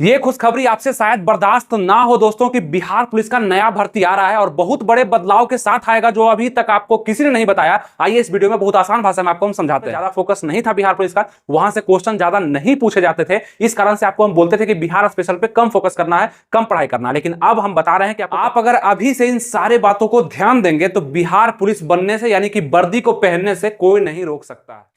ये खुशखबरी आपसे शायद बर्दाश्त ना हो दोस्तों कि बिहार पुलिस का नया भर्ती आ रहा है और बहुत बड़े बदलाव के साथ आएगा जो अभी तक आपको किसी ने नहीं बताया। आइए इस वीडियो में बहुत आसान भाषा में आपको हम समझाते हैं। ज्यादा फोकस नहीं था बिहार पुलिस का, वहां से क्वेश्चन ज्यादा नहीं पूछे जाते थे, इस कारण से आपको हम बोलते थे कि बिहार स्पेशल पे कम फोकस करना है, कम पढ़ाई करना है। लेकिन अब हम बता रहे हैं कि आप अगर अभी से इन सारे बातों को ध्यान देंगे तो बिहार पुलिस बनने से यानी कि वर्दी को पहनने से कोई नहीं रोक सकता।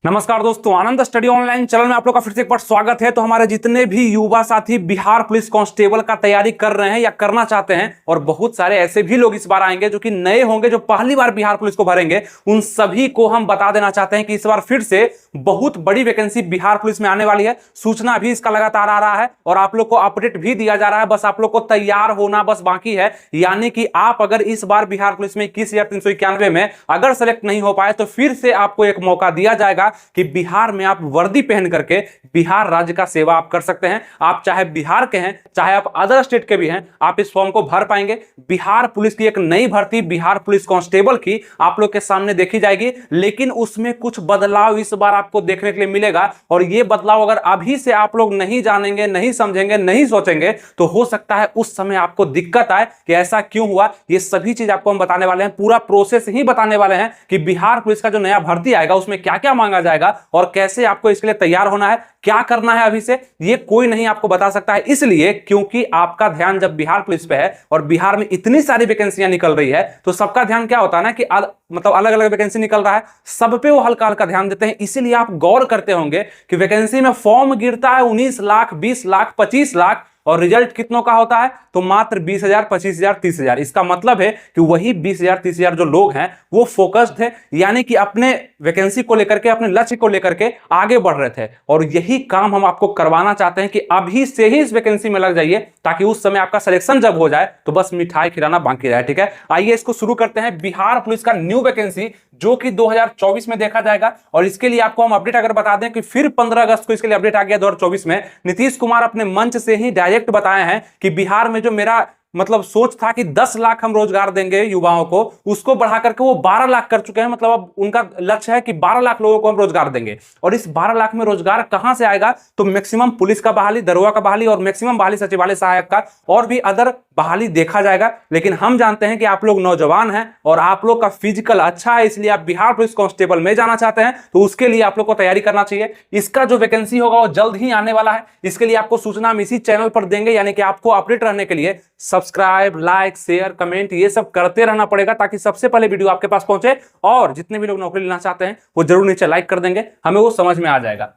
नमस्कार दोस्तों, आनंद स्टडी ऑनलाइन चैनल में आप लोग का फिर से एक बार स्वागत है। तो हमारे जितने भी युवा साथी बिहार पुलिस कांस्टेबल का तैयारी कर रहे हैं या करना चाहते हैं, और बहुत सारे ऐसे भी लोग इस बार आएंगे जो कि नए होंगे, जो पहली बार बिहार पुलिस को भरेंगे, उन सभी को हम बता देना चाहते हैं कि इस बार फिर से बहुत बड़ी वैकेंसी बिहार पुलिस में आने वाली है। सूचना भी इसका लगातार आ रहा है और आप लोग को अपडेट भी दिया जा रहा है, बस आप लोग को तैयार होना बस बाकी है। यानी कि आप अगर इस बार बिहार पुलिस में 21,391 में अगर सेलेक्ट नहीं हो पाए तो फिर से आपको एक मौका दिया जाएगा कि बिहार में आप वर्दी पहन करके बिहार राज्य का सेवा आप कर सकते हैं। आप चाहे बिहार के हैं, चाहे आप अदर स्टेट के भी हैं, आप इस फॉर्म को भर पाएंगे। बिहार पुलिस की एक नई भर्ती बिहार पुलिस कांस्टेबल की आप लोग के सामने देखी जाएगी, लेकिन उसमें कुछ बदलाव इस बार आपको देखने के लिए मिलेगा। और यह बदलाव अगर अभी से आप लोग नहीं जानेंगे, नहीं समझेंगे, नहीं सोचेंगे तो हो सकता है उस समय आपको दिक्कत आए कि ऐसा क्यों हुआ। ये सभी चीज आपको हम बताने वाले हैं, पूरा प्रोसेस ही बताने वाले हैं कि बिहार पुलिस का जो नया भर्ती आएगा उसमें क्या क्या मांगा जाएगा और कैसे आपको इसके लिए तैयार होना है, क्या करना है अभी से, ये कोई नहीं आपको बता सकता है। इसलिए क्योंकि आपका ध्यान जब बिहार पुलिस पे है और बिहार में इतनी सारी वैकेंसियां निकल रही है तो सबका ध्यान क्या होता है ना कि मतलब अलग अलग वैकेंसी निकल रहा है, सब पे वो हल्का हल्का ध्यान देते हैं। इसीलिए आप गौर करते होंगे कि वैकेंसी में फॉर्म गिरता है 19 लाख, 20 लाख, 25 लाख और रिजल्ट कितनों का होता है तो मात्र 20,000, 25,000, 30,000। इसका मतलब है कि वही 20,000, 30,000 जो लोग हैं वो फोकस्ड थे, यानी कि अपने वैकेंसी को लेकर के, अपने लक्ष्य को लेकर के आगे बढ़ रहे थे। और यही काम हम आपको करवाना चाहते हैं कि अभी से ही इस वैकेंसी में लग जाइए ताकि उस समय आपका सिलेक्शन जब हो जाए तो बस मिठाई खिलाना बाकी रहे। ठीक है, आइए इसको शुरू करते हैं। बिहार पुलिस का न्यू वैकेंसी जो कि 2024 में देखा जाएगा, और इसके लिए आपको हम अपडेट अगर बता दें कि फिर 15 अगस्त को इसके लिए अपडेट आ गया 2024 में। नीतीश कुमार अपने मंच से ही डायरेक्ट बताए हैं कि बिहार में जो मेरा मतलब सोच था कि 10 लाख हम रोजगार देंगे युवाओं को, उसको बढ़ा करके वो 12 लाख कर चुके हैं। मतलब अब उनका लक्ष्य है कि 12 लाख लोगों को हम रोजगार देंगे। और इस 12 लाख में रोजगार कहां से आएगा तो मैक्सिमम पुलिस का बहाली, दरोगा का बहाली और मैक्सिमम बहाली सचिवालय सहायक का और भी अदर बहाली देखा जाएगा। लेकिन हम जानते हैं कि आप लोग नौजवान हैं और आप लोग का फिजिकल अच्छा है, इसलिए आप बिहार पुलिस कांस्टेबल में जाना चाहते हैं, तो उसके लिए आप लोग को तैयारी करना चाहिए। इसका जो वैकेंसी होगा वो जल्द ही आने वाला है। इसके लिए आपको सूचना हम इसी चैनल पर देंगे, यानी कि आपको अपडेट रहने के लिए सब्सक्राइब, लाइक, शेयर, कमेंट ये सब करते रहना पड़ेगा ताकि सबसे पहले वीडियो आपके पास पहुंचे। और जितने भी लोग नौकरी लेना चाहते हैं वो जरूर नीचे लाइक कर देंगे, हमें वो समझ में आ जाएगा।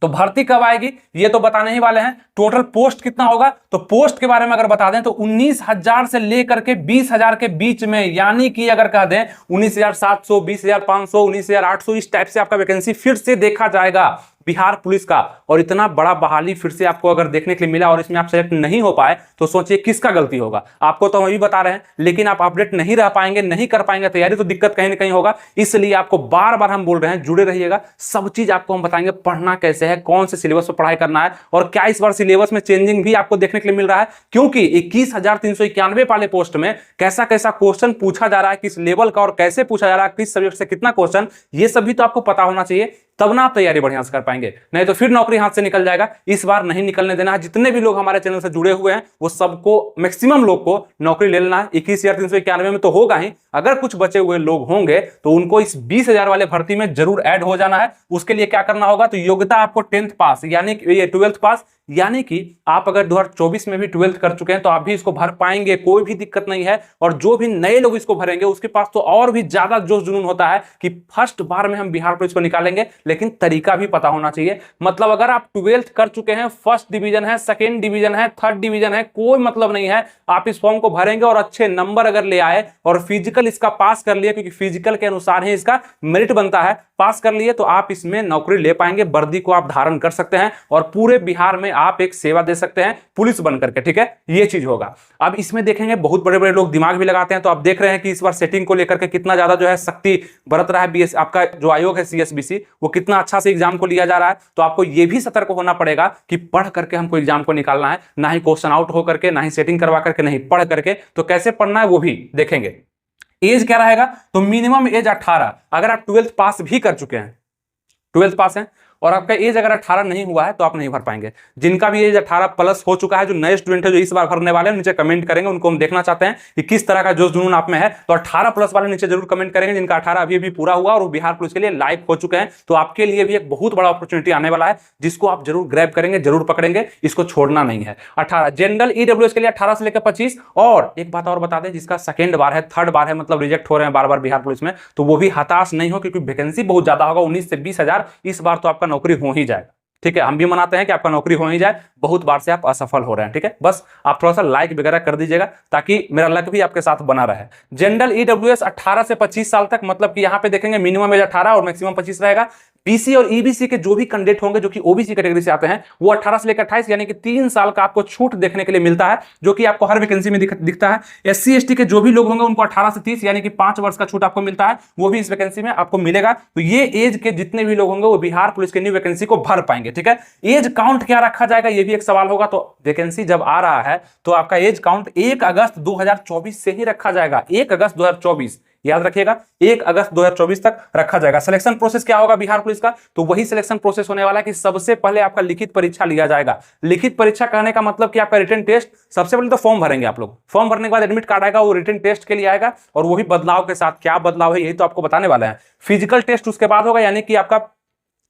तो भर्ती कब आएगी ये तो बताने ही वाले हैं। टोटल पोस्ट कितना होगा तो पोस्ट के बारे में अगर बता दें तो 19,000 से लेकर के 20,000 के बीच में, यानी कि अगर कह दें 19,700, 20,500, 19,800 इस टाइप से आपका वैकेंसी फिर से देखा जाएगा बिहार पुलिस का। और इतना बड़ा बहाली फिर से आपको अगर देखने के लिए मिला और इसमें आप सेलेक्ट नहीं हो पाए तो सोचिए किसका गलती होगा। आपको तो हम भी बता रहे हैं, लेकिन आप अपडेट नहीं रह पाएंगे, नहीं कर पाएंगे तैयारी, तो दिक्कत कहीं ना कहीं होगा। इसलिए आपको बार बार हम बोल रहे हैं जुड़े रहिएगा, सब चीज आपको हम बताएंगे। पढ़ना कैसे है, कौन से सिलेबस पर पढ़ाई करना है और क्या इस बार सिलेबस में चेंजिंग भी आपको देखने के लिए मिल रहा है, क्योंकि 21,391 वाले पोस्ट में कैसा कैसा क्वेश्चन पूछा जा रहा है, किस लेवल का और कैसे पूछा जा रहा है, किस सब्जेक्ट से कितना क्वेश्चन, ये सभी तो आपको पता होना चाहिए, तब ना आप तैयारी बढ़िया से कर पाएंगे। नहीं तो फिर नौकरी हाथ से निकल जाएगा। इस बार नहीं निकलने देना है। जितने भी लोग हमारे चैनल से जुड़े हुए हैं वो सबको, मैक्सिमम लोग को नौकरी ले लेना है। 21,391 में तो होगा ही, अगर कुछ बचे हुए लोग होंगे तो उनको इस 20,000 वाले भर्ती में जरूर ऐड हो जाना है। उसके लिए क्या करना होगा तो योग्यता आपको 10th पास यानी कि 12th पास, यानी कि आप अगर 2024 में भी 12th कर चुके हैं तो आप भी इसको भर पाएंगे, कोई भी दिक्कत नहीं है। और जो भी नए लोग इसको भरेंगे उसके पास तो और भी ज्यादा जोश जुनून होता है कि फर्स्ट बार में हम बिहार पुलिस को निकालेंगे, लेकिन तरीका भी पता होना चाहिए। मतलब अगर आप 12th कर चुके हैं, फर्स्ट डिवीजन है, सेकेंड डिवीजन है, थर्ड डिवीजन है, कोई मतलब नहीं है, आप इस फॉर्म को भरेंगे और अच्छे नंबर अगर ले आए और फिजिकल इसका पास कर लिए, क्योंकि फिजिकल के अनुसार ही इसका मेरिट बनता है, पास कर लिए तो आप इसमें नौकरी ले पाएंगे, वर्दी को आप धारण कर सकते हैं और पूरे बिहार में आप एक सेवा दे सकते हैं पुलिस बन करके। ठीक है, ये चीज होगा। अब इसमें देखेंगे बहुत बड़े बड़े लोग दिमाग भी लगाते हैं, तो आप देख रहे हैं कि इस बार सेटिंग को लेकर के कितना ज्यादा जो है सख्ती बरत रहा है बीएस, आपका जो आयोग है सीएसबीसी, वो कितना अच्छा से एग्जाम को लिया जा रहा है। तो आपको ये भी सतर्क होना पड़ेगा कि पढ़ करके हमको एग्जाम को निकालना है, ना ही क्वेश्चन आउट होकर के, ना ही सेटिंग करवा करके, नहीं पढ़ करके। तो कैसे पढ़ना है वो भी देखेंगे। एज क्या रहेगा तो मिनिमम एज 18। अगर आप 12th पास भी कर चुके हैं, 12th पास है और आपका एज अगर 18 नहीं हुआ है तो आप नहीं भर पाएंगे। जिनका भी एज 18 प्लस हो चुका है, जो नए स्टूडेंट है जो इस बार भरने वाले हैं, नीचे कमेंट करेंगे, उनको हम देखना चाहते हैं कि किस तरह का जोश जुनून आप में है। तो 18 प्लस वाले नीचे जरूर कमेंट करेंगे, जिनका 18 अभी पूरा हुआ और वो बिहार पुलिस के लिए लायक हो चुके हैं। तो आपके लिए भी एक बहुत बड़ा अपॉर्चुनिटी आने वाला है, जिसको आप जरूर ग्रैब करेंगे, जरूर पकड़ेंगे, इसको छोड़ना नहीं है। 18 जनरल ईडब्ल्यूएस के लिए 18 से लेकर 25। और एक बात और बता दें, जिसका सेकंड बार है, थर्ड बार है, मतलब रिजेक्ट हो रहे हैं बार बार बिहार पुलिस में, तो वो भी हताश नहीं हो, क्योंकि वैकेंसी बहुत ज्यादा होगा, 19 से 20 हजार इस बार तो आपका नौकरी हो ही जाएगा। ठीक है, हम भी मनाते हैं कि आपका नौकरी हो ही जाए, बहुत बार से आप असफल हो रहे हैं। ठीक है, बस आप थोड़ा सा लाइक वगैरह कर दीजिएगा ताकि मेरा लक भी आपके साथ बना रहे। जनरल ईडब्ल्यूएस 18 से 25 साल तक, मतलब कि यहां पे देखेंगे मिनिमम एज 18 और मैक्सिमम 25 रहेगा। बीसी और ईबीसी के जो भी कैंडिडेट होंगे जो कि ओबीसी कैटेगरी से आते हैं, वो 18 से लेकर 28 यानी कि 3 साल का आपको छूट देखने के लिए मिलता है, जो कि आपको हर वैकेंसी में दिखता है। एससी एसटी के जो भी लोग होंगे उनको 18 से 30 यानी कि 5 वर्ष का छूट आपको मिलता है, वो भी इस वैकेंसी में आपको मिलेगा। तो ये एज के जितने भी लोग होंगे वो बिहार पुलिस की न्यू वैकेंसी को भर पाएंगे। ठीक है, एज काउंट क्या रखा जाएगा ये भी एक सवाल होगा। तो वैकेंसी जब आ रहा है तो आपका एज काउंट 1 अगस्त 2024 से ही रखा जाएगा। 1 अगस्त 2024 याद रखिएगा, 1 अगस्त 2024 तक रखा जाएगा। सिलेक्शन प्रोसेस क्या होगा बिहार पुलिस का, तो वही सिलेक्शन प्रोसेस होने वाला है कि सबसे पहले आपका लिखित परीक्षा लिया जाएगा। लिखित परीक्षा कहने का मतलब कि आपका रिटन टेस्ट, सबसे पहले तो फॉर्म भरेंगे आप लोग, फॉर्म भरने के बाद एडमिट कार्ड आएगा, वो रिटन टेस्ट के लिए आएगा, और वही बदलाव के साथ, क्या बदलाव है यही तो आपको बताने वाले हैं। फिजिकल टेस्ट उसके बाद होगा, यानी कि आपका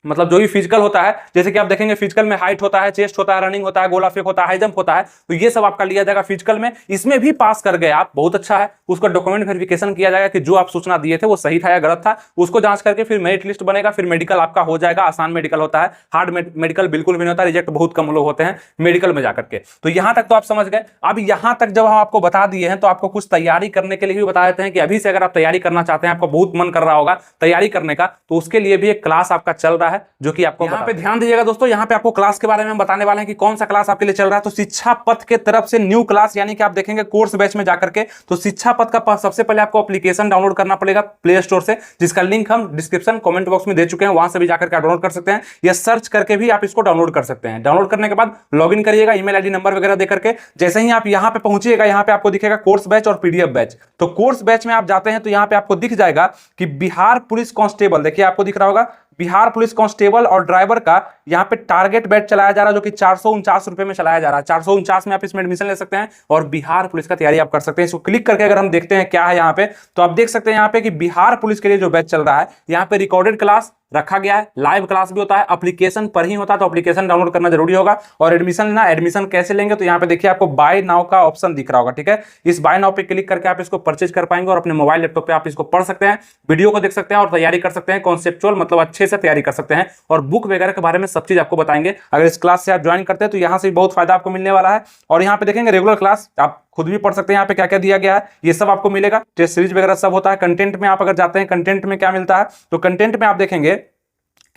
मतलब जो भी फिजिकल होता है, जैसे कि आप देखेंगे फिजिकल में हाइट होता है, चेस्ट होता है, रनिंग होता है, गोला फेंक होता है, हाई जंप होता है, तो ये सब आपका लिया जाएगा फिजिकल में। इसमें भी पास कर गए आप, बहुत अच्छा है, उसका डॉक्यूमेंट वेरिफिकेशन किया जाएगा कि जो आप सूचना दिए थे वो सही था या गलत था, उसको जांच करके फिर मेरिट लिस्ट बनेगा, फिर मेडिकल आपका हो जाएगा। आसान मेडिकल होता है, हार्ड मेडिकल बिल्कुल भी नहीं होता, रिजेक्ट बहुत कम लोग होते हैं मेडिकल में जाकर के। तो यहां तक तो आप समझ गए। अब यहां तक जब हम आपको बता दिए हैं तो आपको कुछ तैयारी करने के लिए भी बता देते हैं कि अभी से अगर आप तैयारी करना चाहते हैं, आपको बहुत मन कर रहा होगा तैयारी करने का, तो उसके लिए भी एक क्लास आपका चल रहा है, जो कि आपको यहाँ पे ध्यान दीजिएगा दोस्तों। यहाँ पे आपको क्लास के बारे में बताने वाले हैं कि कौन सा क्लास आपके लिए चल रहा है। तो शिक्षा पथ के तरफ से न्यू क्लास, यानी कि आप देखेंगे कोर्स बैच में जाकर के, तो शिक्षा पथ का सबसे पहले आपको एप्लीकेशन डाउनलोड करना पड़ेगा प्ले स्टोर से, जिसका लिंक हम डिस्क्रिप्शन कमेंट बॉक्स में दे चुके हैं, वहां से भी जाकर के डाउनलोड कर सकते हैं, या सर्च करके भी आप इसको डाउनलोड कर सकते हैं। डाउनलोड करने के बाद लॉगिन करिएगा ईमेल आईडी नंबर वगैरह देकर के। जैसे ही आप यहाँ पे पहुंचिएगा, यहाँ पे आपको दिखेगा कोर्स बैच और पीडीएफ बैच। तो कोर्स बैच में आप जाते हैं तो यहाँ पे आपको दिख जाएगा कि बिहार पुलिस कांस्टेबल, देखिए आपको दिख रहा होगा बिहार पुलिस कांस्टेबल और ड्राइवर का यहाँ पे टारगेट बैच चलाया जा रहा है, जो कि 449 रुपए में चलाया जा रहा है। 449 में आप इसमें एडमिशन ले सकते हैं और बिहार पुलिस का तैयारी आप कर सकते हैं। इसको क्लिक करके अगर हम देखते हैं क्या है यहाँ पे, तो आप देख सकते हैं यहाँ पे कि बिहार पुलिस के लिए जो बैच चल रहा है, यहाँ पे रिकॉर्डेड क्लास रखा गया है, लाइव क्लास भी होता है, एप्लीकेशन पर ही होता है, तो एप्लीकेशन डाउनलोड करना जरूरी होगा। और एडमिशन लेना, एडमिशन कैसे लेंगे, तो यहाँ पे देखिए आपको बाय नाउ का ऑप्शन दिख रहा होगा। ठीक है, इस बाय नाउ पे क्लिक करके आप इसको परचेज कर पाएंगे और अपने मोबाइल लैपटॉप पे आप इसको पढ़ सकते हैं, वीडियो को देख सकते हैं और तैयारी कर सकते हैं। कॉन्सेप्चुअल मतलब अच्छे से तैयारी कर सकते हैं, और बुक वगैरह के बारे में सब चीज आपको बताएंगे। अगर इस क्लास से आप ज्वाइन करते हैं तो यहाँ से भी बहुत फायदा आपको मिलने वाला है। और यहाँ पे देखेंगे रेगुलर क्लास, आप खुद भी पढ़ सकते हैं, यहाँ पे क्या क्या दिया गया है ये सब आपको मिलेगा। टेस्ट सीरीज वगैरह सब होता है। कंटेंट में आप अगर जाते हैं, कंटेंट में क्या मिलता है, तो कंटेंट में आप देखेंगे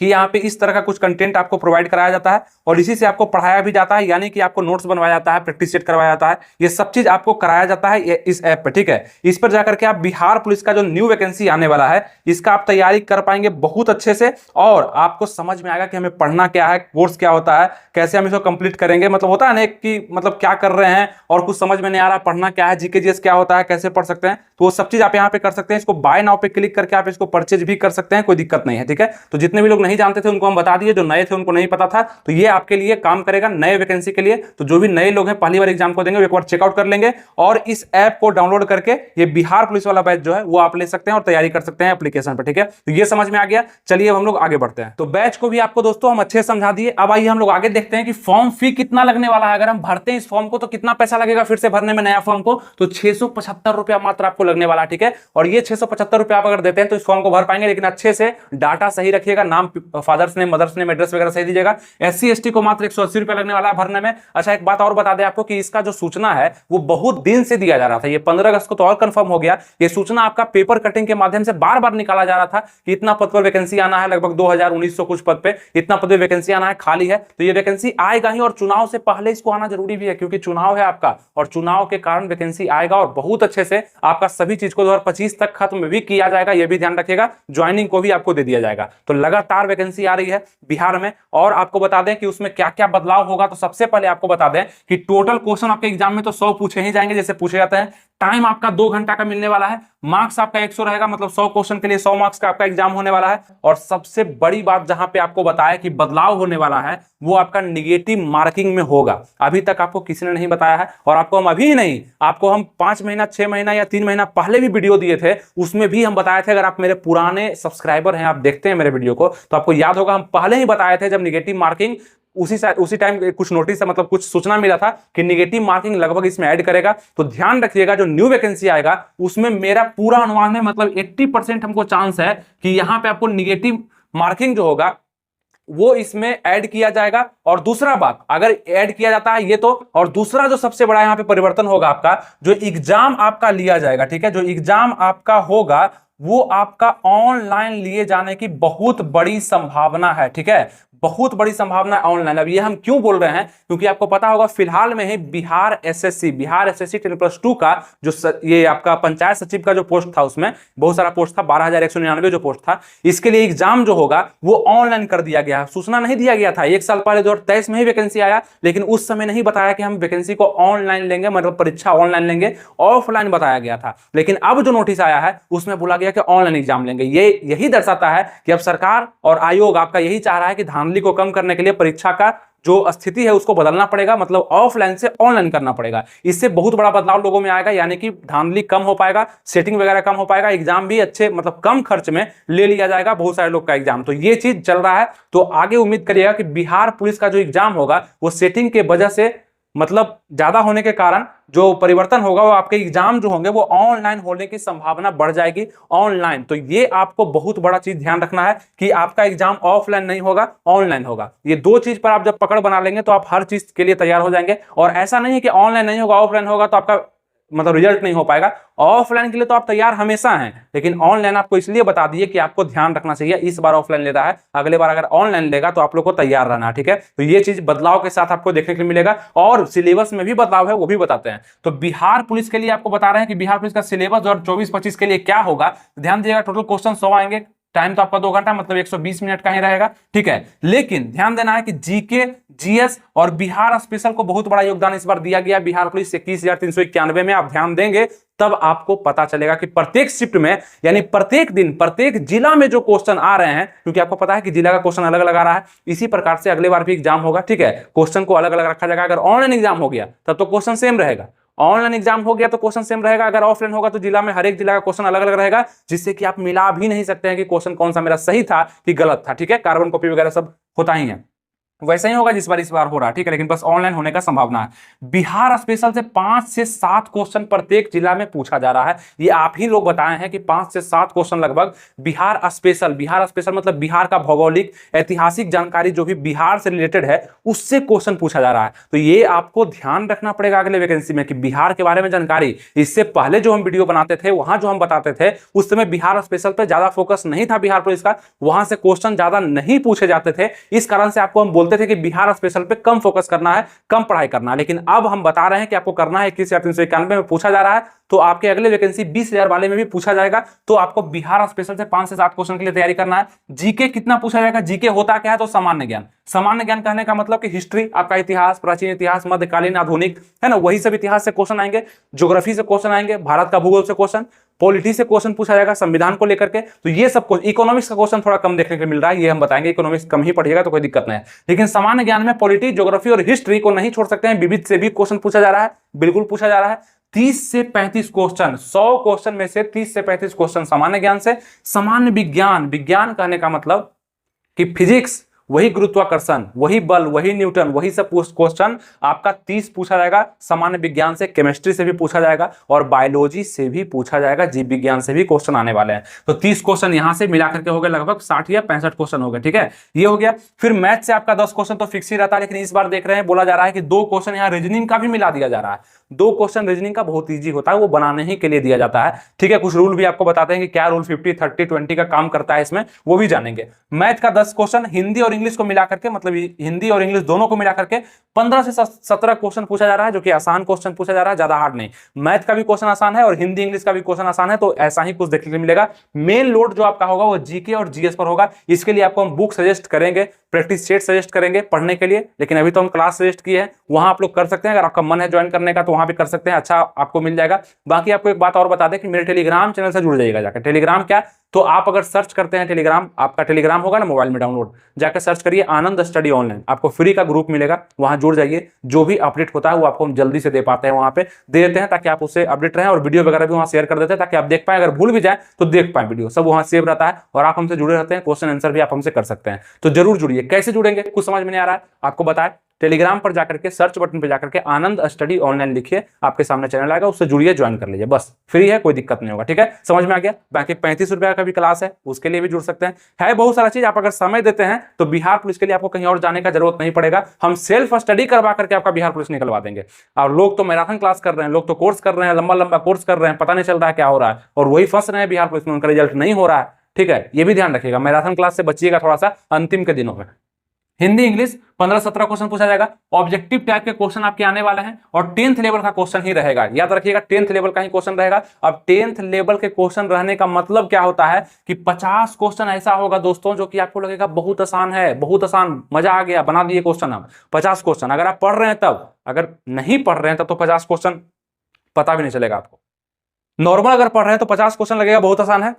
कि यहाँ पे इस तरह का कुछ कंटेंट आपको प्रोवाइड कराया जाता है और इसी से आपको पढ़ाया भी जाता है, यानी कि आपको नोट्स बनवाया जाता है, प्रैक्टिस सेट करवाया जाता है, ये सब चीज आपको कराया जाता है इस ऐप पे। ठीक है, इस पर जाकर के आप बिहार पुलिस का जो न्यू वैकेंसी आने वाला है, इसका आप तैयारी कर पाएंगे बहुत अच्छे से, और आपको समझ में आएगा कि हमें पढ़ना क्या है, कोर्स क्या होता है, कैसे हम इसको कंप्लीट करेंगे। मतलब होता है ना कि मतलब क्या कर रहे हैं और कुछ समझ में नहीं आ रहा, पढ़ना क्या है, जीके जीएस क्या होता है, कैसे पढ़ सकते हैं, तो वो सब चीज आप यहाँ पे कर सकते हैं। इसको बाय नाउ पे क्लिक करके आप इसको परचेज भी कर सकते हैं, कोई दिक्कत नहीं है। ठीक है, तो जितने भी लोग नहीं जानते थे उनको हम बता दिए, जो नए थे उनको नहीं पता था, तो ये आपके लिए काम करेगा नए वैकेंसी के लिए। तो जो भी नए लोग हैं पहली बार एग्जाम को देंगे, एक बार चेकआउट कर लेंगे और इस ऐप को डाउनलोड करके ये बिहार पुलिस वाला बैच जो है वो आप ले सकते हैं और तैयारी कर सकते हैं एप्लीकेशन पर। ठीक है, तो ये समझ में आ गया। चलिए अब हम लोग आगे बढ़ते हैं। तो बैच को भी आपको दोस्तों हम अच्छे से समझा दिए। अब आइए हम लोग आगे देखते हैं कि फॉर्म फी कितना लगने वाला है। अगर हम भरते हैं इस फॉर्म को तो कितना पैसा लगेगा फिर से भरने में नया फॉर्म को, तो 675 रुपया मात्र आपको लगने वाला। ठीक है, और ये 675 रुपया आप अगर देते हैं तो इस फॉर्म को भर पाएंगे, लेकिन अच्छे से डाटा सही रखिएगा, नाम, father's name, mother's name, address वगैरह सही दीजिएगा। एससी एसटी को मात्र 180 रुपया लगने वाला है भरने में। अच्छा, एक बात और बता दें आपको कि इसका जो सूचना है वो बहुत दिन से दिया जा रहा था, ये 15 अगस्त को तो और कंफर्म हो गया। ये सूचना आपका पेपर कटिंग के माध्यम से बार बार निकाला जा रहा था कि इतना पद पर वैकेंसी आना है, लगभग 2019 कुछ पद पे इतना पद पे वैकेंसी आना है, खाली है। तो ये वैकेंसी आएगा ही, और चुनाव से पहले इसको आना जरूरी भी है, क्योंकि चुनाव है आपका और चुनाव के कारण वैकेंसी आएगा, और बहुत अच्छे से आपका सभी चीज को 2025 तक खत्म भी किया जाएगा, ये भी ध्यान रखिएगा। ज्वाइनिंग को भी आपको दे दिया जाएगा। तो लगातार वैकेंसी आ रही है बिहार में, और आपको बता दें कि उसमें क्या क्या बदलाव होगा। तो सबसे पहले आपको बता दें कि टोटल क्वेश्चन आपके एग्जाम में तो 100 पूछे ही जाएंगे, जैसे पूछे जाते हैं टाइम आपका 2 घंटा का मिलने वाला है, मार्क्स आपका 100 रहेगा, मतलब 100 क्वेश्चन के लिए 100 मार्क्स का आपका एग्जाम होने वाला है। और सबसे बड़ी बात जहां पे आपको बताया कि बदलाव होने वाला है वो आपका निगेटिव मार्किंग में होगा। अभी तक आपको किसी ने नहीं बताया है, और आपको हम अभी ही नहीं, आपको हम 5 महीना 6 महीना या 3 महीना पहले भी वीडियो दिए थे, उसमें भी हम बताए थे। अगर आप मेरे पुराने सब्सक्राइबर हैं, आप देखते हैं मेरे वीडियो को, तो आपको याद होगा हम पहले ही बताए थे जब निगेटिव मार्किंग उसी टाइम कुछ नोटिस मतलब कुछ सूचना मिला था कि निगेटिव मार्किंग लगभग इसमें ऐड करेगा। तो ध्यान रखिएगा जो न्यू वैकेंसी आएगा उसमें मेरा पूरा अनुमान है, मतलब 80% हमको चांस है कि यहां पे आपको निगेटिव मार्किंग जो होगा वो इसमें ऐड किया जाएगा। और दूसरा बात, अगर ऐड किया जाता है ये तो, और दूसरा जो सबसे बड़ा यहां पे परिवर्तन होगा, आपका जो एग्जाम आपका लिया जाएगा, ठीक है, जो एग्जाम आपका होगा वो आपका ऑनलाइन लिए जाने की बहुत बड़ी संभावना है, ठीक है, बहुत बड़ी संभावना है ऑनलाइन। अब ये हम क्यों बोल रहे हैं, क्योंकि आपको पता होगा फिलहाल में ही बिहार एसएससी 10+2 का जो ये आपका पंचायत सचिव का जो पोस्ट था, उसमें बहुत सारा पोस्ट था, 12,199 जो पोस्ट था, इसके लिए एग्जाम जो होगा वो ऑनलाइन कर दिया गया। सूचना नहीं दिया गया था, 1 साल पहले 2023 में ही वैकेंसी आया, लेकिन उस समय नहीं बताया कि हम वैकेंसी को ऑनलाइन लेंगे, मतलब परीक्षा ऑनलाइन लेंगे, ऑफलाइन बताया गया था। लेकिन अब जो नोटिस आया है उसमें बोला गया कि ऑनलाइन एग्जाम लेंगे। ये यही दर्शाता है कि अब सरकार और आयोग आपका यही चाह रहा है कि धांधली को कम करने के लिए परीक्षा का जो स्थिति है उसको बदलना पड़ेगा, मतलब ऑफलाइन से ऑनलाइन करना पड़ेगा। इससे बहुत बड़ा बदलाव लोगों में आएगा, यानी कि धांधली कम हो पाएगा, सेटिंग वगैरह कम हो पाएगा, एग्जाम भी अच्छे मतलब कम खर्च में ले लिया जाएगा बहुत सारे लोग का एग्जाम। तो ये चीज चल रहा है। तो आगे उम्मीद करिएगा कि बिहार पुलिस का जो एग्जाम होगा वो सेटिंग के वजह से मतलब ज्यादा होने के कारण जो परिवर्तन होगा वो आपके एग्जाम जो होंगे वो ऑनलाइन होने की संभावना बढ़ जाएगी, ऑनलाइन। तो ये आपको बहुत बड़ा चीज ध्यान रखना है कि आपका एग्जाम ऑफलाइन नहीं होगा, ऑनलाइन होगा। ये 2 चीज पर आप जब पकड़ बना लेंगे तो आप हर चीज के लिए तैयार हो जाएंगे। और ऐसा नहीं है कि ऑनलाइन नहीं होगा ऑफलाइन होगा तो आपका मतलब रिजल्ट नहीं हो पाएगा। ऑफलाइन के लिए तो आप तैयार हमेशा हैं, लेकिन ऑनलाइन आपको इसलिए बता दिए कि आपको ध्यान रखना चाहिए। इस बार ऑफलाइन ले रहा है, अगले बार अगर ऑनलाइन लेगा तो आप लोग को तैयार रहना है, ठीक है। तो ये चीज बदलाव के साथ आपको देखने को मिलेगा, और सिलेबस में भी बदलाव है वो भी बताते हैं। तो बिहार पुलिस के लिए आपको बता रहे हैं कि बिहार पुलिस का सिलेबस और 24-25 के लिए क्या होगा। ध्यान दीजिएगा, टोटल क्वेश्चन 100 आएंगे, टाइम तो आपका 2 घंटा मतलब 120 मिनट का ही रहेगा, ठीक है। लेकिन ध्यान देना है कि जीके, जीएस और बिहार स्पेशल को बहुत बड़ा योगदान इस बार दिया गया बिहार पुलिस 21,391 में। आप ध्यान देंगे तब आपको पता चलेगा कि प्रत्येक शिफ्ट में, यानी प्रत्येक दिन प्रत्येक जिला में जो क्वेश्चन आ रहे हैं, क्योंकि आपको पता है कि जिला का क्वेश्चन अलग अलग आ रहा है, इसी प्रकार से अगले बार भी एग्जाम होगा, ठीक है। क्वेश्चन को अलग अलग रखा जाएगा। अगर ऑनलाइन एग्जाम हो गया तब तो क्वेश्चन सेम रहेगा, ऑनलाइन एग्जाम हो गया तो क्वेश्चन सेम रहेगा। अगर ऑफलाइन होगा तो जिला में हर एक जिला का क्वेश्चन अलग अलग रहेगा, जिससे कि आप मिला भी नहीं सकते हैं कि क्वेश्चन कौन सा मेरा सही था कि गलत था, ठीक है। कार्बन कॉपी वगैरह सब होता ही है, वैसा ही होगा इस बार हो रहा है, ठीक है। लेकिन बस ऑनलाइन होने का संभावना है। बिहार स्पेशल से 5 से 7 क्वेश्चन प्रत्येक जिला में पूछा जा रहा है। ये आप ही लोग बताए हैं कि 5 से 7 क्वेश्चन लगभग बिहार स्पेशल मतलब बिहार का भौगोलिक ऐतिहासिक जानकारी जो भी बिहार से रिलेटेड है उससे क्वेश्चन पूछा जा रहा है। तो ये आपको ध्यान रखना पड़ेगा अगले वैकेंसी में कि बिहार के बारे में जानकारी। इससे पहले जो हम वीडियो बनाते थे वहां जो हम बताते थे उस समय बिहार स्पेशल पर ज्यादा फोकस नहीं था बिहार पुलिस का, वहां से क्वेश्चन ज्यादा नहीं पूछे जाते थे। इस कारण से आपको हम बोलते थे कि बिहार स्पेशल पे कम फोकस करना है, कम पढ़ाई करना है। लेकिन अब हम बता रहे हैं कि आपको करना है, 21,391 में पूछा जा रहा है, तो आपके अगले वैकेंसी 20,000 वाले में भी पूछा जाएगा। तो आपको बिहार स्पेशल से 5 से 7 क्वेश्चन के लिए तैयारी करना है। जीके कितना पूछा जाएगा, जीके होता क्या है, तो सामान्य ज्ञान। सामान्य ज्ञान कहने का मतलब कि हिस्ट्री, आपका इतिहास, प्राचीन इतिहास, मध्यकालीन, आधुनिक, है ना, वही सब इतिहास से क्वेश्चन आएंगे, ज्योग्राफी से क्वेश्चन आएंगे, भारत का भूगोल से क्वेश्चन, पॉलिटी से क्वेश्चन पूछा जाएगा, संविधान को लेकर के। तो ये सब कुछ, इकोनॉमिक्स का क्वेश्चन थोड़ा कम देखने को मिल रहा है, ये हम बताएंगे, इकोनॉमिक्स कम ही पढ़िएगा तो कोई दिक्कत नहीं है। लेकिन सामान्य ज्ञान में पॉलिटी, ज्योग्राफी और हिस्ट्री को नहीं छोड़ सकते हैं, विविध से भी क्वेश्चन पूछा जा रहा है, बिल्कुल पूछा जा रहा है। 30 से 35 क्वेश्चन, 100 क्वेश्चन में से 30 से 35 क्वेश्चन सामान्य ज्ञान से। सामान्य विज्ञान, विज्ञान कहने का मतलब कि फिजिक्स, वही गुरुत्वाकर्षण, वही बल, वही न्यूटन, वही सब क्वेश्चन आपका 30 पूछा जाएगा सामान्य विज्ञान से। केमिस्ट्री से भी पूछा जाएगा और बायोलॉजी से भी पूछा जाएगा, जीव विज्ञान से भी क्वेश्चन आने वाले हैं। तो 30 क्वेश्चन यहां से मिलाकर के हो गए लगभग 60 या 65 क्वेश्चन हो गए, ठीक है, ये हो गया। फिर मैथ से आपका 10 क्वेश्चन तो फिक्स ही रहता है, लेकिन इस बार देख रहे हैं बोला जा रहा है कि 2 क्वेश्चन यहाँ रीजनिंग का भी मिला दिया जा रहा है। 2 क्वेश्चन रीजनिंग का बहुत ईजी होता है, वो बनाने ही के लिए दिया जाता है, ठीक है। कुछ रूल भी आपको बताते हैं कि क्या रूल 50, 30, 20 का काम करता है इसमें, वो भी जानेंगे। मैथ का 10 क्वेश्चन, हिंदी और इंग्लिश को मिलाकर के, मतलब हिंदी और इंग्लिश दोनों को मिलाकर के 15 से 17 क्वेश्चन पूछा जा रहा है, जो कि आसान क्वेश्चन पूछा जा रहा है, ज्यादा हार्ड नहीं। मैथ का भी क्वेश्चन आसान है और हिंदी इंग्लिश का भी क्वेश्चन आसान है, तो ऐसा ही कुछ देखने को मिलेगा। मेन लोड जो आपका होगा वो जीके और जीएस पर होगा। इसके लिए आपको हम बुक सजेस्ट करेंगे, प्रैक्टिस सेट सजेस्ट करेंगे पढ़ने के लिए, लेकिन अभी तो हम क्लास सजेस्ट किए हैं, वहां आप लोग कर सकते हैं। अगर आपका मन है ज्वाइन करने का तो वहां भी कर सकते हैं, अच्छा आपको मिल जाएगा। बाकी आपको एक बात और बता दें कि मेरे टेलीग्राम चैनल से जुड़ जाइएगा जाकर। टेलीग्राम क्या, तो आप अगर सर्च करते हैं टेलीग्राम, आपका टेलीग्राम होगा ना मोबाइल में डाउनलोड, जाकर सर्च करिए आनंद स्टडी ऑनलाइन, आपको फ्री का ग्रुप मिलेगा, वहां जुड़ जाइए। जो भी अपडेट होता है वो आपको हम जल्दी से दे पाते हैं, वहां पे दे देते हैं ताकि आप उससे अपडेट रहें, और वीडियो वगैरह भी वहां शेयर कर देते हैं ताकि आप देख पाए, अगर भूल भी जाए तो देख पाए, वीडियो सब वहां सेव रहता है और आप हमसे जुड़े रहते हैं, क्वेश्चन आंसर भी आप हमसे कर सकते हैं। तो जरूर जुड़िए। कैसे जुड़ेंगे कुछ समझ में नहीं आ रहा है आपको बताए, टेलीग्राम पर जाकर के सर्च बटन पे जाकर के आनंद स्टडी ऑनलाइन लिखिए, आपके सामने चैनल आएगा, उससे जुड़िए, ज्वाइन कर लीजिए, बस फ्री है, कोई दिक्कत नहीं होगा। ठीक है, समझ में आ गया। बाकी 35 रुपया का भी क्लास है, उसके लिए भी जुड़ सकते हैं। है बहुत सारा चीज, आप अगर समय देते हैं तो बिहार पुलिस के लिए आपको कहीं और जाने का जरूरत नहीं पड़ेगा, हम सेल्फ स्टडी करवा करके आपका बिहार पुलिस निकलवा देंगे। और लोग तो मैराथन क्लास कर रहे हैं, लोग तो कोर्स कर रहे हैं, लंबा लंबा कोर्स कर रहे हैं, पता नहीं चल रहा है क्या हो रहा है, और वही फंस रहे हैं बिहार पुलिस में, उनका रिजल्ट नहीं हो रहा है। ठीक है, ये भी ध्यान रखिएगा, मैराथन क्लास से बचिएगा थोड़ा सा अंतिम के दिनों में। हिंदी इंग्लिश 15-17 क्वेश्चन पूछा जाएगा, ऑब्जेक्टिव टाइप के क्वेश्चन आपके आने वाले हैं, और 10th लेवल का क्वेश्चन ही रहेगा, याद रखिएगा 10th लेवल का ही क्वेश्चन रहेगा। अब 10th लेवल के क्वेश्चन रहने का मतलब क्या होता है कि 50 क्वेश्चन ऐसा होगा दोस्तों जो कि आपको लगेगा बहुत आसान है, बहुत आसान, मजा आ गया, बना दिए क्वेश्चन। हम 50 क्वेश्चन अगर आप पढ़ रहे हैं तब, अगर नहीं पढ़ रहे हैं तब तो 50 क्वेश्चन पता भी नहीं चलेगा आपको। नॉर्मल अगर पढ़ रहे हैं तो 50 क्वेश्चन लगेगा बहुत आसान है,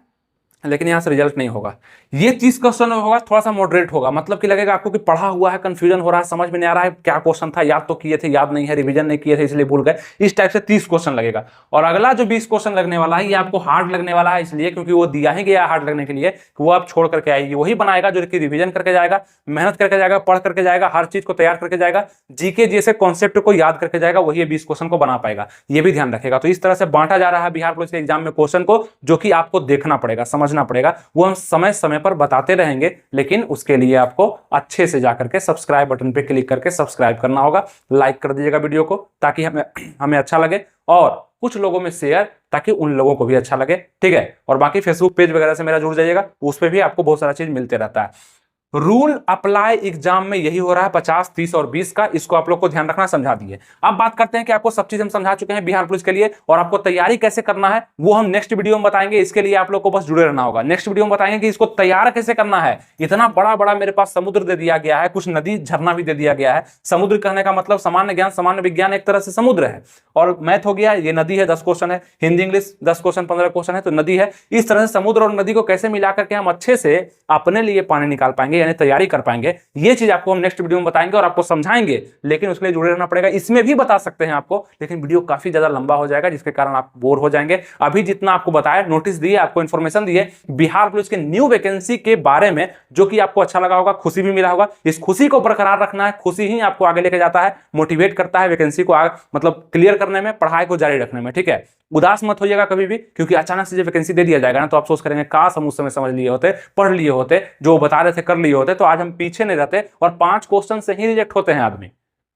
लेकिन यहां से रिजल्ट नहीं होगा। ये 30 क्वेश्चन होगा थोड़ा सा मॉडरेट होगा, मतलब कि लगेगा आपको कि पढ़ा हुआ है, कंफ्यूजन हो रहा है, समझ में नहीं आ रहा है क्या क्वेश्चन था, याद तो किए थे, याद नहीं है, रिवीजन नहीं किए थे इसलिए भूल गए, इस टाइप से 30 क्वेश्चन लगेगा। और अगला जो 20 क्वेश्चन लगने वाला है ये आपको हार्ड लगने वाला है, इसलिए क्योंकि वो दिया ही गया हार्ड लगने के लिए, कि वो आप छोड़ करके आएगी, वही बनाएगा जो कि रिवीजन करके जाएगा, मेहनत करके जाएगा, पढ़ करके जाएगा, हर चीज को तैयार करके जाएगा, जीके जैसे कॉन्सेप्ट को याद करके जाएगा, वही 20 क्वेश्चन को बना पाएगा। ये भी ध्यान रखेगा। तो इस तरह से बांटा जा रहा है बिहार पुलिस के एग्जाम में क्वेश्चन को, जो कि आपको देखना पड़ेगा, समझना पड़ेगा, वो हम समय समय पर बताते रहेंगे, लेकिन उसके लिए आपको अच्छे से जाकर के सब्सक्राइब बटन पे क्लिक करके सब्सक्राइब करना होगा, लाइक कर दीजिएगा वीडियो को ताकि हमें अच्छा लगे, और कुछ लोगों में शेयर ताकि उन लोगों को भी अच्छा लगे। ठीक है, और बाकी फेसबुक पेज वगैरह से मेरा जुड़ जाइएगा, उस पर भी आपको बहुत सारा चीज मिलते रहता है। रूल अप्लाई एग्जाम में यही हो रहा है 50, 30 और 20 का, इसको आप लोग को ध्यान रखना, समझा दिए। अब बात करते हैं कि आपको सब चीज हम समझा चुके हैं बिहार पुलिस के लिए, और आपको तैयारी कैसे करना है वो हम नेक्स्ट वीडियो में बताएंगे। इसके लिए आप लोग को बस जुड़े रहना होगा। नेक्स्ट वीडियो में बताएंगे कि इसको तैयार कैसे करना है। इतना बड़ा बड़ा मेरे पास समुद्र दे दिया गया है, कुछ नदी झरना भी दे दिया गया है। समुद्र कहने का मतलब सामान्य ज्ञान, सामान्य विज्ञान एक तरह से समुद्र है, और मैथ हो गया, ये नदी है, 10 क्वेश्चन है, हिंदी इंग्लिश 10 क्वेश्चन 15 क्वेश्चन है, तो नदी है। इस तरह से समुद्र और नदी को कैसे मिलाकर के हम अच्छे से अपने लिए पानी निकाल पाएंगे, यानी तैयारी कर पाएंगे, ये चीज आपको हम नेक्स्ट वीडियो में बताएंगे और आपको समझाएंगे, लेकिन उसके लिए जुड़े रहना पड़ेगा। इसमें भी बता सकते हैं आपको, लेकिन वीडियो काफी ज्यादा लंबा हो जाएगा, जिसके कारण आप बोर हो जाएंगे। अभी जितना आपको बताया, नोटिस दिए, आपको इन्फॉर्मेशन दिए बिहार पुलिस के न्यू वैकेंसी के बारे में, जो कि आपको अच्छा लगा होगा, खुशी भी मिला होगा। इस खुशी को बरकरार रखना है, खुशी ही आपको आगे लेके जाता है, मोटिवेट करता है वैकेंसी को मतलब क्लियर करने में, पढ़ाई को जारी रखने में। ठीक है, उदास मत होइएगा कभी भी, क्योंकि अचानक से जब वैकेंसी दे दिया जाएगा ना, तो अफसोस करेंगे, काश हम उस समय समझ लिए होते, पढ़ लिए होते, जो बता रहे थे कर लिए होते, तो आज हम पीछे नहीं रहते। और 5 क्वेश्चन से ही रिजेक्ट होते हैं आदमी,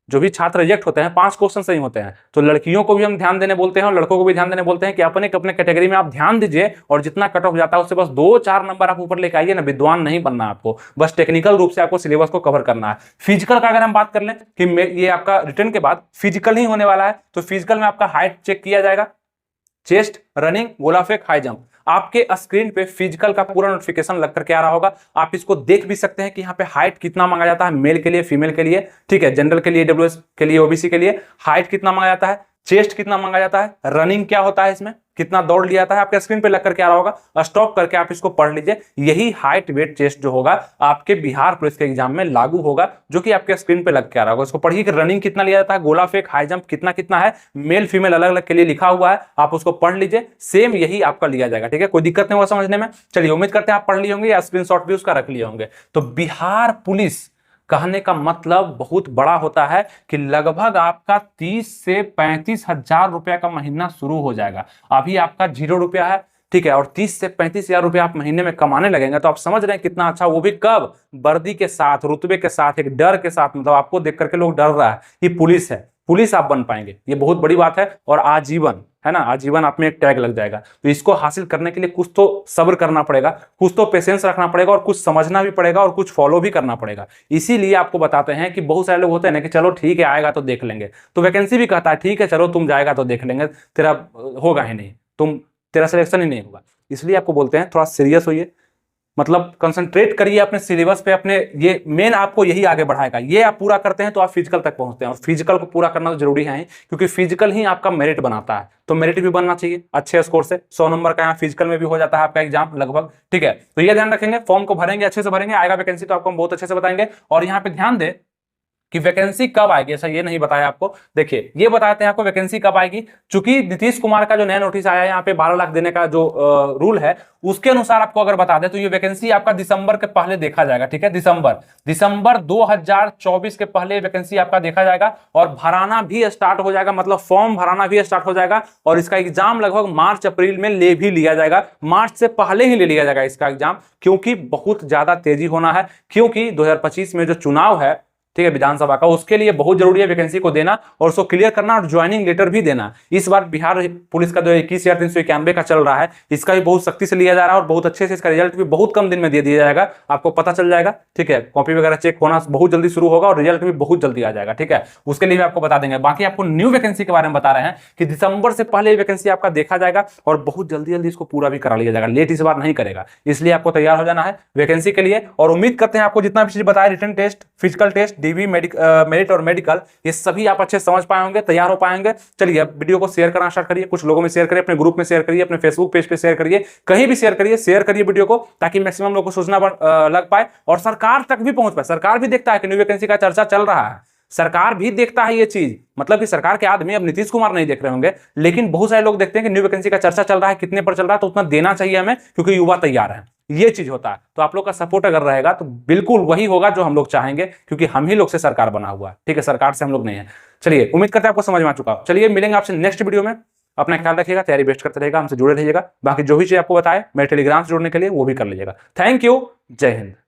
जो भी छात्र रिजेक्ट होते हैं 5 क्वेश्चन से ही होते हैं। तो लड़कियों को भी हम ध्यान देने बोलते हैं और लड़कों को भी ध्यान देने बोलते हैं कि अपने कैटेगरी में आप ध्यान दीजिए, और जितना कट ऑफ जाता है उससे बस 2-4 नंबर आप ऊपर लेके आइए ना। विद्वान नहीं बनना आपको, बस टेक्निकल रूप से आपको सिलेबस को कवर करना है। फिजिकल का अगर हम बात कर लें कि ये आपका रिटर्न के बाद फिजिकल ही होने वाला है, तो फिजिकल में आपका हाइट चेक किया जाएगा, चेस्ट, रनिंग, गोला फेंक, हाई जंप। आपके स्क्रीन पे फिजिकल का पूरा नोटिफिकेशन लग करके आ रहा होगा, आप इसको देख भी सकते हैं कि यहाँ पे हाइट कितना मांगा जाता है मेल के लिए, फीमेल के लिए। ठीक है, जनरल के लिए, डब्ल्यूएस के लिए, ओबीसी के लिए हाइट कितना मांगा जाता है, चेस्ट कितना मांगा जाता है, रनिंग क्या होता है, इसमें कितना दौड़ लिया जाता है, आपके स्क्रीन पे लग करके आ रहा होगा। स्टॉप करके आप इसको पढ़ लीजिए। यही हाइट, वेट, चेस्ट जो होगा आपके बिहार पुलिस के एग्जाम में लागू होगा, जो कि आपके स्क्रीन पे लग के आ रहा होगा। इसको पढ़िए कि रनिंग कितना लिया जाता है, गोला फेंक, हाई जंप कितना कितना है, मेल फीमेल अलग अलग के लिए लिखा हुआ है, आप उसको पढ़ लीजिए। सेम यही आपका लिया जाएगा। ठीक है, कोई दिक्कत नहीं होगा समझने में। चलिए, उम्मीद करते हैं आप पढ़ लिए होंगे या स्क्रीनशॉट भी उसका रख लिए होंगे। तो बिहार पुलिस कहने का मतलब बहुत बड़ा होता है कि लगभग आपका 30 से 35 हजार रुपया का महीना शुरू हो जाएगा। अभी आपका 0 रुपया है, ठीक है, और 30 से 35 हजार रुपया आप महीने में कमाने लगेंगे, तो आप समझ रहे हैं कितना अच्छा। वो भी कब? वर्दी के साथ, रुतबे के साथ, एक डर के साथ, मतलब आपको देख करके लोग डर रहा है कि पुलिस है, पुलिस आप बन पाएंगे। ये बहुत बड़ी बात है, और आजीवन है ना, आजीवन आप में एक टैग लग जाएगा। तो इसको हासिल करने के लिए कुछ तो सब्र करना पड़ेगा, कुछ तो पेशेंस रखना पड़ेगा, और कुछ समझना भी पड़ेगा, और कुछ फॉलो भी करना पड़ेगा। इसीलिए आपको बताते हैं कि बहुत सारे लोग होते हैं ना कि चलो ठीक है, आएगा तो देख लेंगे। तो वैकेंसी भी कहता है ठीक है चलो तुम जाएगा तो देख लेंगे, तेरा होगा ही नहीं, तेरा सिलेक्शन ही नहीं होगा। इसलिए आपको बोलते हैं थोड़ा सीरियस होइए, मतलब कंसंट्रेट करिए अपने सिलेबस पे, अपने ये मेन आपको यही आगे बढ़ाएगा। ये आप पूरा करते हैं तो आप फिजिकल तक पहुंचते हैं, और फिजिकल को पूरा करना तो जरूरी है, क्योंकि फिजिकल ही आपका मेरिट बनाता है। तो मेरिट भी बनना चाहिए अच्छे स्कोर से। 100 नंबर का यहाँ फिजिकल में भी हो जाता है आपका एग्जाम लगभग, ठीक है। तो ये ध्यान रखेंगे, फॉर्म को भरेंगे, अच्छे से भरेंगे, आएगा वैकेंसी तो आपको हम बहुत अच्छे से बताएंगे। और यहाँ पे ध्यान दे कि वैकेंसी कब आएगी, ऐसा ये नहीं बताया आपको। देखिए ये बताते हैं आपको वैकेंसी कब आएगी। चूंकि नीतीश कुमार का जो नया नोटिस आया है यहाँ पे 12 लाख देने का जो रूल है, उसके अनुसार आपको अगर बता दें तो ये वैकेंसी आपका दिसंबर के पहले देखा जाएगा, ठीक है। दिसंबर 2024 के पहले वैकेंसी आपका देखा जाएगा, और भराना भी स्टार्ट हो जाएगा, मतलब फॉर्म भराना भी स्टार्ट हो जाएगा। और इसका एग्जाम लगभग मार्च अप्रैल में ले भी लिया जाएगा, मार्च से पहले ही ले लिया जाएगा इसका एग्जाम, क्योंकि बहुत ज्यादा तेजी होना है। क्योंकि 2025 में जो चुनाव है, ठीक है, विधानसभा का, उसके लिए बहुत जरूरी है वैकेंसी को देना और उसको क्लियर करना, और ज्वाइनिंग लेटर भी देना। इस बार बिहार पुलिस का जो 21,391 का चल रहा है, इसका भी बहुत सख्ती से लिया जा रहा है, और बहुत अच्छे से इसका रिजल्ट भी बहुत कम दिन में दे दिया जाएगा, आपको पता चल जाएगा, ठीक है। कॉपी वगैरह चेक होना बहुत जल्दी शुरू होगा, और रिजल्ट भी बहुत जल्दी आ जाएगा, ठीक है। उसके लिए भी आपको बता देंगे। बाकी आपको न्यू वैकेंसी के बारे में बता रहे हैं कि दिसंबर से पहले वैकेंसी आपका देखा जाएगा, और बहुत जल्दी जल्दी इसको पूरा भी करा लिया जाएगा, लेट इस बार नहीं करेगा। इसलिए आपको तैयार हो जाना है वैकेंसी के लिए, और उम्मीद करते हैं आपको जितना भी चीज बताया, written test, physical test, DV, merit और मेडिकल, ये सभी आप अच्छे समझ पाए होंगे, तैयार हो पाएंगे। चलिए अब वीडियो को शेयर करना स्टार्ट करिए, कुछ लोगों में शेयर करिए, अपने ग्रुप में शेयर करिए, अपने फेसबुक पेज पे शेयर करिए, कहीं भी शेयर करिए वीडियो को, ताकि मैक्सिमम लोगों को सूचना लग पाए और सरकार तक भी पहुंच पाए। सरकार भी देखता है कि न्यू वैकेंसी का चर्चा चल रहा है, सरकार भी देखता है ये चीज, मतलब कि सरकार के आदमी अब नीतीश कुमार नहीं देख रहे होंगे, लेकिन बहुत सारे लोग देखते हैं कि न्यू वैकेंसी का चर्चा चल रहा है, कितने पर चल रहा है, तो उतना देना चाहिए हमें, क्योंकि युवा तैयार है। ये चीज होता है। तो आप लोग का सपोर्ट अगर रहेगा तो बिल्कुल वही होगा जो हम लोग चाहेंगे, क्योंकि हम ही लोग से सरकार बना हुआ है, ठीक है, सरकार से हम लोग नहीं है। चलिए उम्मीद करते हैं आपको समझ में आ चुका। चलिए मिलेंगे आपसे नेक्स्ट वीडियो में। अपना ख्याल रखिएगा, तैयारी बेस्ट करते रहेगा, हमसे जुड़े रहिएगा। बाकी जो भी चीज आपको बताए मेरे टेलीग्राम से जुड़ने के लिए वो भी कर लीजिएगा। थैंक यू, जय हिंद।